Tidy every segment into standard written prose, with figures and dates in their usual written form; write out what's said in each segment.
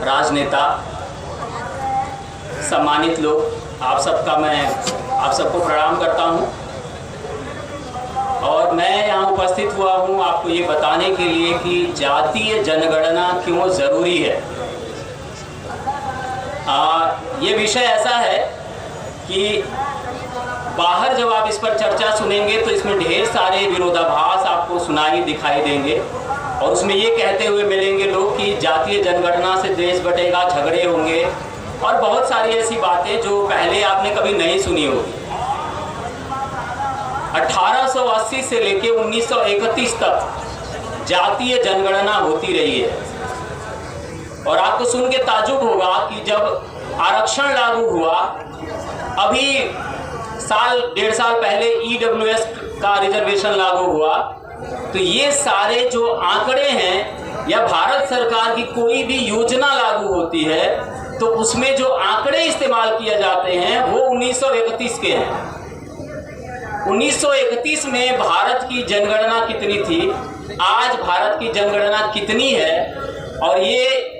राजनेता, सम्मानित लोग, आप सबको प्रणाम करता हूं। और मैं यहाँ उपस्थित हुआ हूँ आपको ये बताने के लिए कि जातीय जनगणना क्यों ज़रूरी है। ये विषय ऐसा है कि बाहर जब आप इस पर चर्चा सुनेंगे तो इसमें ढेर सारे विरोधाभास आपको सुनाई दिखाई देंगे और उसमें ये कहते हुए मिलेंगे लोग कि जातीय जनगणना से देश बटेगा, झगड़े होंगे और बहुत सारी ऐसी बातें जो पहले आपने कभी नहीं सुनी होगी। 1880 से लेके 1931 तक जातीय जनगणना होती रही है और आपको सुन के ताज्जुब होगा कि जब आरक्षण लागू हुआ, अभी डेढ़ साल पहले EWS का रिजर्वेशन लागू हुआ, तो ये सारे जो आंकड़े हैं या भारत सरकार की कोई भी योजना लागू होती है तो उसमें जो आंकड़े इस्तेमाल किए जाते हैं वो 1931 के हैं। 1931 में भारत की जनगणना कितनी थी, आज भारत की जनगणना कितनी है और ये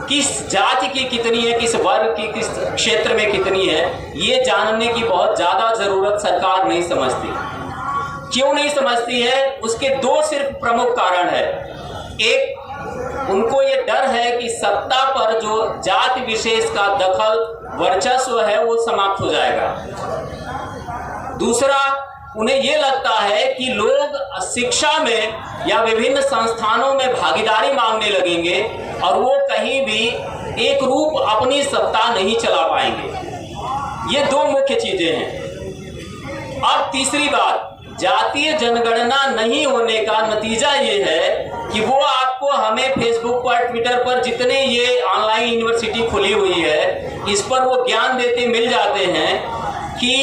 किस जाति की कितनी है, किस वर्ग की, किस क्षेत्र में कितनी है, ये जानने की बहुत ज़्यादा ज़रूरत सरकार नहीं समझती। क्यों नहीं समझती है? उसके दो सिर्फ प्रमुख कारण है। एक, उनको ये डर है कि सत्ता पर जो जाति विशेष का दखल, वर्चस्व है वो समाप्त हो जाएगा। दूसरा, उन्हें ये लगता है कि लोग शिक्षा में या विभिन्न संस्थानों में भागीदारी मांगने लगेंगे और वो कहीं भी एक रूप अपनी सत्ता नहीं चला पाएंगे। ये दो मुख्य चीजें हैं। अब तीसरी बात, जातीय जनगणना नहीं होने का नतीजा ये है कि वो आपको, हमें फेसबुक पर, ट्विटर पर जितने ये ऑनलाइन यूनिवर्सिटी खुली हुई है इस पर वो ज्ञान देते मिल जाते हैं कि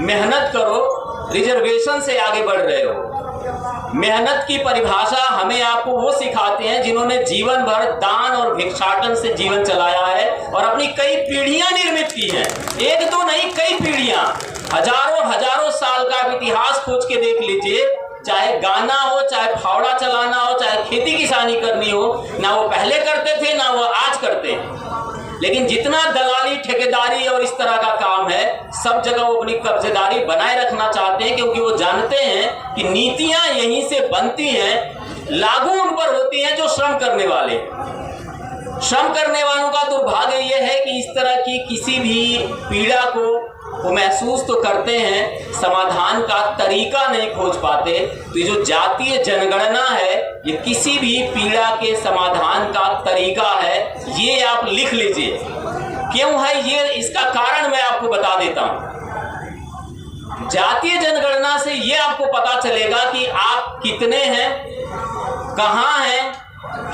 मेहनत करो, रिजर्वेशन से आगे बढ़ रहे हो। मेहनत की परिभाषा हमें आपको वो सिखाते हैं जिन्होंने जीवन भर दान और भिक्षाटन से जीवन चलाया है और अपनी कई पीढ़ियां निर्मित की हैं। एक दो नहीं, कई पीढ़ियां, हजारों साल का इतिहास खोज के देख लीजिए। चाहे गाना हो, चाहे फावड़ा चलाना हो, चाहे खेती किसानी करनी हो, ना वो पहले करते थे ना वो आज करते हैं। लेकिन जितना दलाली, ठेकेदारी और इस तरह का काम है, सब जगह वो अपनी कब्जेदारी बनाए रखना चाहते हैं क्योंकि वो जानते हैं कि नीतियां यहीं से बनती हैं, लागू उन पर होती हैं जो श्रम करने वाले। श्रम करने वालों का दुर्भाग्य ये है कि इस तरह की किसी भी पीड़ा को वो महसूस तो करते हैं, समाधान का तरीका नहीं खोज पाते। तो ये जो जातीय जनगणना है ये किसी भी पीड़ा के समाधान का तरीका है, ये आप लिख लीजिए। क्यों है ये, इसका कारण मैं आपको बता देता हूं। जातीय जनगणना से ये आपको पता चलेगा कि आप कितने हैं, कहां हैं,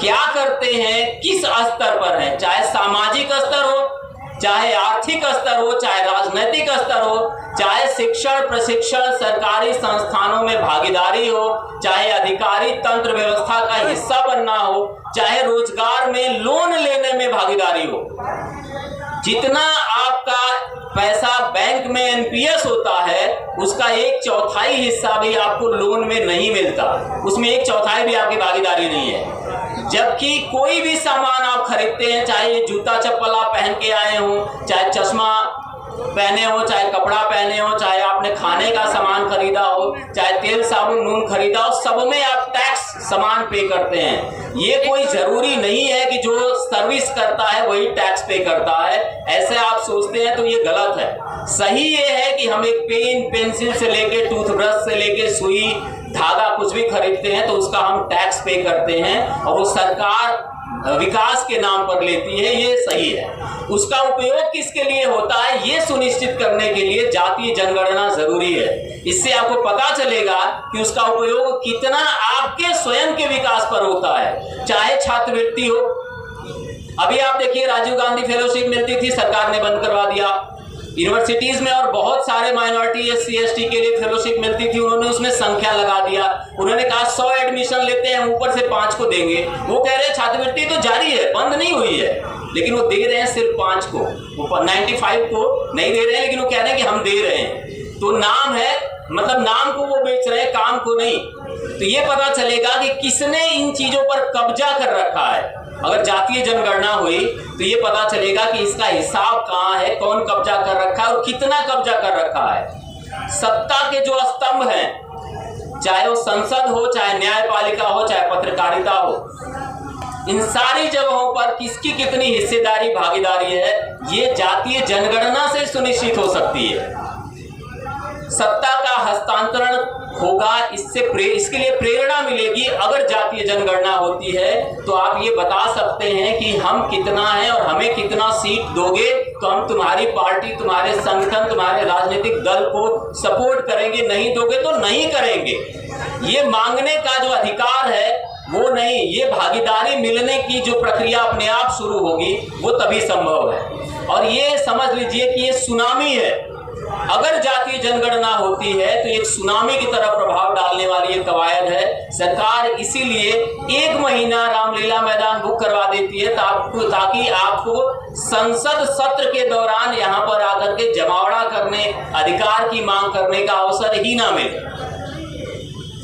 क्या करते हैं, किस स्तर पर हैं, चाहे सामाजिक स्तर हो, चाहे आर्थिक स्तर हो, चाहे राजनीतिक स्तर हो, चाहे शिक्षण प्रशिक्षण सरकारी संस्थानों में भागीदारी हो, चाहे अधिकारी तंत्र व्यवस्था का हिस्सा बनना हो, चाहे रोजगार में लोन लेने में भागीदारी हो। जितना आपका पैसा बैंक में NPS होता है उसका 1/4 हिस्सा भी आपको लोन में नहीं मिलता, उसमें 1/4 भी आपकी भागीदारी नहीं है। जबकि कोई भी सामान आप खरीदते हैं, चाहे ये जूता चप्पल आप पहन के आए हो, चाहे चश्मा पहने हो, चाहे कपड़ा पहने हो, चाहे आपने खाने का सामान खरीदा हो, चाहे तेल साबुन नून खरीदा हो, सब में आप टैक्स सामान पे करते हैं। ये कोई जरूरी नहीं है कि जो सर्विस करता है वही टैक्स पे करता है, ऐसे आप सोचते हैं तो ये गलत है। सही ये है कि हम एक पेन पेंसिल से लेके टूथब्रश से लेके सुई धागा कुछ भी खरीदते हैं तो उसका हम टैक्स पे करते हैं और वो सरकार विकास के नाम पर लेती है, ये सही है। उसका उपयोग किसके लिए होता है ये सुनिश्चित करने के लिए जातीय जनगणना जरूरी है। इससे आपको पता चलेगा कि उसका उपयोग कितना आपके स्वयं के विकास पर होता है। चाहे छात्रवृत्ति हो, अभी आप देखिए राजीव गांधी फेलोशिप मिलती थी, सरकार ने बंद करवा दिया। यूनिवर्सिटीज में और बहुत सारे माइनॉरिटी SC ST के लिए फेलोशिप मिलती थी, उन्होंने उसमें संख्या लगा दिया। उन्होंने कहा 100 एडमिशन लेते हैं, ऊपर से 5 को देंगे। वो कह रहे हैं छात्रवृत्ति तो जारी है, बंद नहीं हुई है, लेकिन वो दे रहे हैं सिर्फ 5 को, वो 95 को नहीं दे रहे हैं, लेकिन वो कह रहे हैं कि हम दे रहे हैं। तो नाम है, मतलब नाम को वो बेच रहे हैं, काम को नहीं। तो ये पता चलेगा कि किसने इन चीजों पर कब्जा कर रखा है। अगर जातीय जनगणना हुई तो ये पता चलेगा कि इसका हिसाब कहाँ है, कौन कब्जा कर रखा है और कितना कब्जा कर रखा है। सत्ता के जो स्तंभ हैं, चाहे वो संसद हो, चाहे न्यायपालिका हो, चाहे पत्रकारिता हो, इन सारी जगहों पर किसकी कितनी हिस्सेदारी, भागीदारी है, ये जातीय जनगणना से सुनिश्चित हो सकती है। सत्ता का हस्तांतरण होगा, इसके लिए प्रेरणा मिलेगी। अगर जातीय जनगणना होती है तो आप ये बता सकते हैं कि हम कितना है और हमें कितना सीट दोगे तो हम तुम्हारी पार्टी, तुम्हारे संगठन, तुम्हारे राजनीतिक दल को सपोर्ट करेंगे, नहीं दोगे तो नहीं करेंगे। ये मांगने का जो अधिकार है वो नहीं, ये भागीदारी मिलने की जो प्रक्रिया अपने आप शुरू होगी वो तभी संभव है। और ये समझ लीजिए कि ये सुनामी है। अगर जातीय जनगणना होती है तो एक सुनामी की तरह प्रभाव डालने वाली एक कवायद है। सरकार इसीलिए 1 महीना रामलीला मैदान बुक करवा देती है ताकि आपको संसद सत्र के दौरान यहाँ पर आकर के जमावड़ा करने, अधिकार की मांग करने का अवसर ही ना मिले।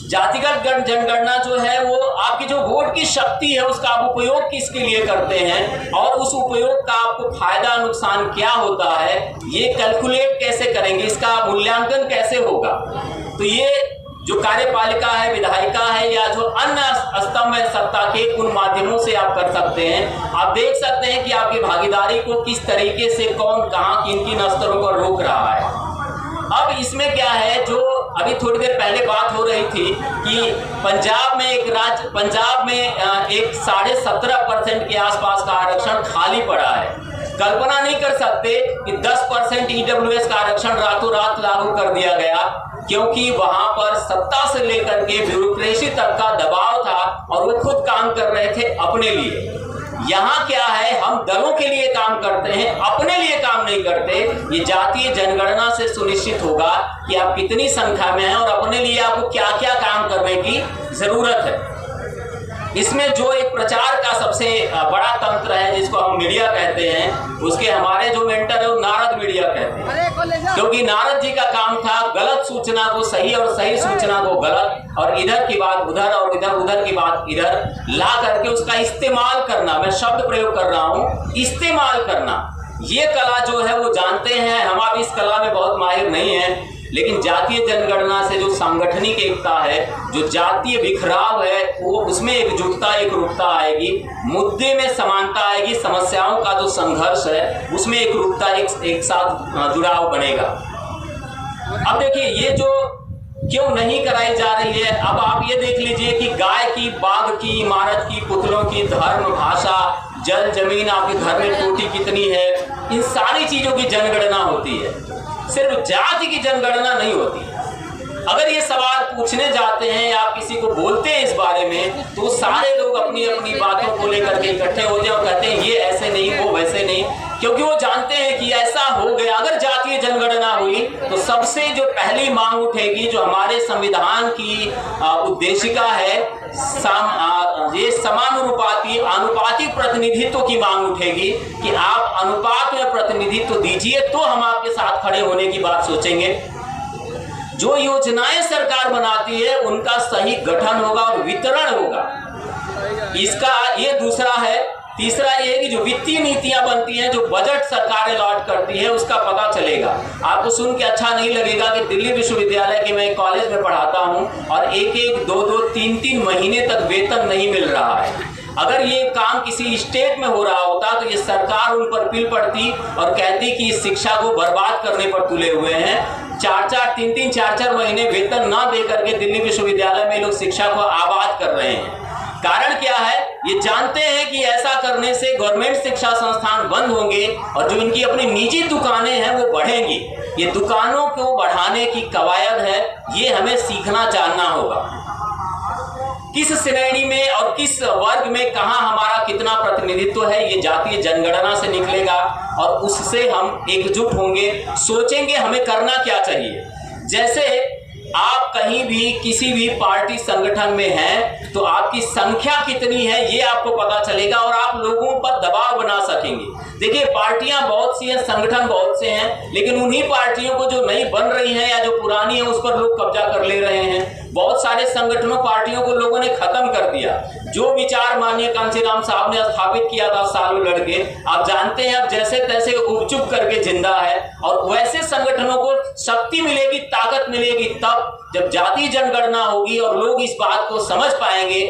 जातिगत जनगणना जो है वो आपकी जो वोट की शक्ति है उसका आप उपयोग किसके लिए करते हैं और उस उपयोग का आपको फायदा नुकसान क्या होता है, ये कैलकुलेट कैसे करेंगे, इसका मूल्यांकन कैसे होगा। तो ये जो कार्यपालिका है, विधायिका है या जो अन्य स्तंभ है सत्ता के, उन माध्यमों से आप कर सकते हैं। आप देख सकते हैं कि आपकी भागीदारी को किस तरीके से कौन कहाँ किन किन स्तरों पर रोक रहा है। अब इसमें क्या है, जो अभी थोड़ी देर पहले बात हो रही थी कि पंजाब में एक 17.5% के आसपास का आरक्षण खाली पड़ा है। कल्पना नहीं कर सकते कि 10% ईडब्ल्यूएस का आरक्षण रातों रात लागू कर दिया गया, क्योंकि वहां पर सत्ता से लेकर के ब्यूरोक्रेसी तक का दबाव था और वो खुद काम कर रहे थे अपने लिए। यहाँ क्या है, हम दलों के लिए काम करते हैं, अपने लिए काम नहीं करते। ये जातीय जनगणना से सुनिश्चित होगा कि आप कितनी संख्या में हैं और अपने लिए आपको क्या क्या काम करने की जरूरत है। इसमें जो एक प्रचार का सबसे बड़ा तंत्र है जिसको हम मीडिया कहते हैं, उसके हमारे जो मेंटर है वो नारद मीडिया कहते हैं, क्योंकि नारद जी का काम था गलत सूचना को सही और सही सूचना को गलत, और इधर की बात उधर और उधर की बात इधर ला करके उसका इस्तेमाल करना। मैं शब्द प्रयोग कर रहा हूँ, इस्तेमाल करना। ये कला जो है वो जानते हैं हम, आप इस कला में बहुत माहिर नहीं है, लेकिन जातीय जनगणना से जो सांगठनिक एकता है, जो जातीय बिखराव है, वो उसमें एकजुटता, एकरूपता आएगी, मुद्दे में समानता आएगी, समस्याओं का जो संघर्ष है उसमें एकरूपता, एक साथ जुड़ाव बनेगा। अब देखिए ये जो क्यों नहीं कराई जा रही है, अब आप ये देख लीजिए कि गाय की, बाघ की, इमारत की, पुतलों की, धर्म, भाषा, जल, जमीन, आपके घर में टूटी कितनी है, इन सारी चीजों की जनगणना होती है। सिर्फ जाति की जनगणना नहीं होती। अगर ये सवाल पूछने जाते हैं या आप किसी को बोलते हैं इस बारे में, तो सारे लोग अपनी अपनी बातों को लेकर के इकट्ठे होते हैं और कहते हैं ये ऐसे नहीं, वो वैसे नहीं, क्योंकि वो जानते हैं कि ऐसा हो गया। अगर जातीय जनगणना हुई तो सबसे जो पहली मांग उठेगी, जो हमारे संविधान की उद्देशिका है, ये समानुपाती, आनुपातिक प्रतिनिधित्व की मांग उठेगी कि आप अनुपात में प्रतिनिधित्व दीजिए, तो हम आपके साथ खड़े होने की बात सोचेंगे। जो योजनाएं सरकार बनाती है उनका सही गठन होगा और वितरण होगा, इसका ये दूसरा है। तीसरा ये है कि जो वित्तीय नीतियां बनती हैं, जो बजट सरकार अलॉट करती है, उसका पता चलेगा। आपको सुन के अच्छा नहीं लगेगा कि दिल्ली विश्वविद्यालय के मैं कॉलेज में पढ़ाता हूं और एक 2-2, 3-3 महीने तक वेतन नहीं मिल रहा है। अगर ये काम किसी स्टेट में हो रहा होता तो ये सरकार उन पर पिल पड़ती और कहती कि इस शिक्षा को बर्बाद करने पर तुले हुए हैं। 3-4 महीने वेतन ना दे करके दिल्ली विश्वविद्यालय में लोग शिक्षा को आबाद कर रहे हैं। कारण क्या है, ये जानते हैं कि ऐसा करने से गवर्नमेंट शिक्षा संस्थान बंद होंगे और जो इनकी अपनी निजी दुकानें हैं वो बढ़ेंगी। ये दुकानों को बढ़ाने की कवायद है, ये हमें सीखना जानना होगा। किस श्रेणी में और किस वर्ग में कहां हमारा कितना प्रतिनिधित्व है, ये जातीय जनगणना से निकलेगा और उससे हम एकजुट होंगे, सोचेंगे हमें करना क्या चाहिए। जैसे आप कहीं भी किसी भी पार्टी संगठन में हैं तो आपकी संख्या कितनी है ये आपको पता चलेगा और आप आप लोगों पर दबाव बना सकेंगे। देखिए, पार्टियां बहुत सी हैं, संगठन बहुत से हैं, लेकिन उन्हीं पार्टियों को जो नई बन रही हैं या जो पुरानी है उस पर लोग कब्जा कर ले रहे हैं। बहुत सारे संगठनों पार्टियों को लोगों ने खत्म कर दिया। जो विचार माननीय कांशीराम साहब ने स्थापित किया था सालों लड़के, आप जानते हैं अब जैसे तैसे उपचुप करके जिंदा है। और वैसे संगठनों को शक्ति मिलेगी, ताकत मिलेगी तब जब जातीय जनगणना होगी और लोग इस बात को समझ पाएंगे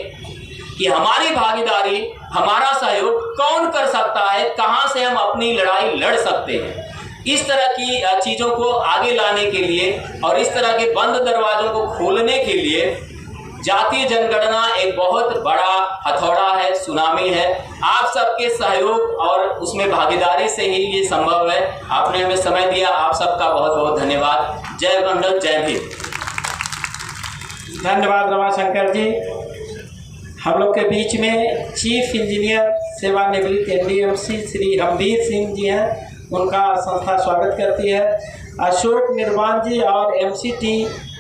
कि हमारी भागीदारी, हमारा सहयोग कौन कर सकता है, कहां से हम अपनी लड़ाई लड़ सकते हैं। इस तरह की चीज़ों को आगे लाने के लिए और इस तरह के बंद दरवाजों को खोलने के लिए जातीय जनगणना एक बहुत बड़ा हथौड़ा है, सुनामी है। आप सबके सहयोग और उसमें भागीदारी से ही ये संभव है। आपने हमें समय दिया, आप सबका बहुत बहुत धन्यवाद। जय मंडल, जय भीम। धन्यवाद रमाशंकर जी। हम लोग के बीच में चीफ इंजीनियर सेवानिवृत्त एनडीएमसी श्री हरदीप सिंह जी हैं, उनका संस्था स्वागत करती है। अशोक निर्वाण जी और एमसीटी